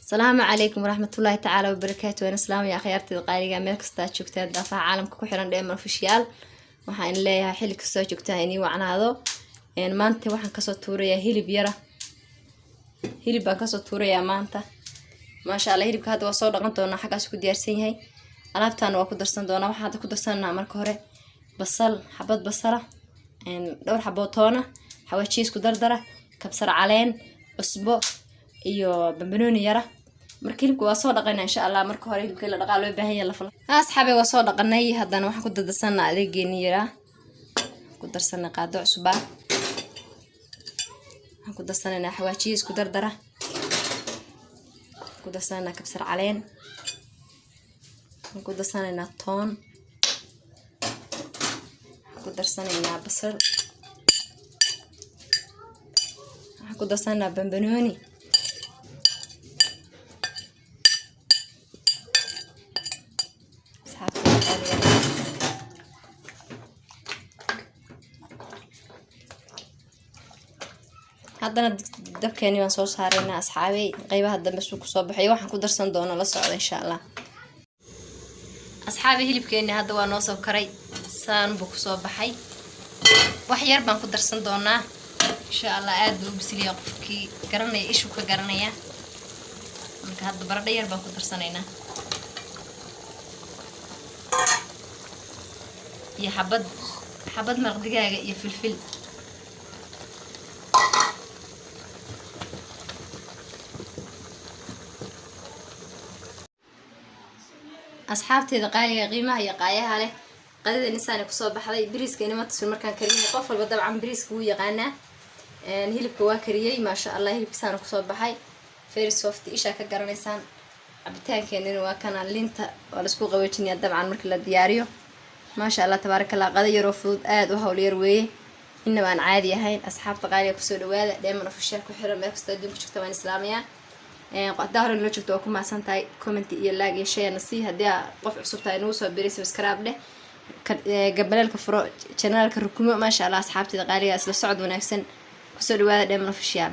السلام عليكم ورحمة الله تعالى وبركاته. أنا سلام يا خيارتي القارية ملك استاجوكتاد دافع عالم كحيران دائما اوفيشيال waxaan leeyahay xilli kasta joogtaa inii wacnaado maanta waxaan ka soo tuurayaa hilib baan ka soo tuurayaa maanta maasha Allah hilibka hadda waa soo dhaqan doonaa xagaas ku diyaarsan yahay alaabtaana waa ku darsan doonaa waxaan hadda ku darsanaa marka hore basal xabad basala dhowr xabo toona xawaaji isku dardara kabsar caleen cusbo iyo bambanooni yara marka hilibka waa soo dhaqaynaa insha Allah marka hore hilibka la dhaqaa loo baahan yahay la falo asxaabe waa soo dhaqanay haddana waxaan ku dadsanaa adeegeeni yara ku darsanaa qaado cusub waxaan ku darsanaa xawaaji isku dardara ku darsanaa kabsar caleen ku darsanaa toon ku darsanaa basal ku darsanaa bambanooni haddana dabkeeni waan soo saaraynaa asxaabey qaybaha dambe soo ku soo baxay waxaan ku darsan doonaa la socda insha Allah asxaabey hilibkeeni hadda waa noo soo karay saan buu ku soo baxay wax yar baan ku darsan doonaa insha Allah aad buu bisliya qofkii garanaya ishu ka garanaya marka hadda baradho yar baan ku darsanaynaa iyo xabad maraq digaaga iyo filfil asxaabteeda qaaliga qiimaha iyo qaayaha leh qadada insaan ku soo baxday bariiska ma tusin markaan kariyay qof walba dabcan bariiska uu yaqaana hilibka waa kariyay ma sha Allah hilibkiisana ku soo baxay very soft isha ka garanaysaan cabitaankeena waa kana linta oo la isku qaboojinaya dabcan marka la diyaariyo ma sha Allah tabarakallah qada yar oo fudud aad u hawl yar weeye inaba aan caadi ahayn asxaabta qaaliga ku soo dhawaada dheeman official ku xiran meel kasta adduunka joogta waan islaamiya qada hore loo joogto ku maasantahay comment iyo like iyo share nasi hadii qof cusub tahay inuu soo biray subscribe leh gabalka furo channelka rukumo ma sha Allah asxaabtida qaaliga isla socod wanaagsan ku soo dhawaada dheeman official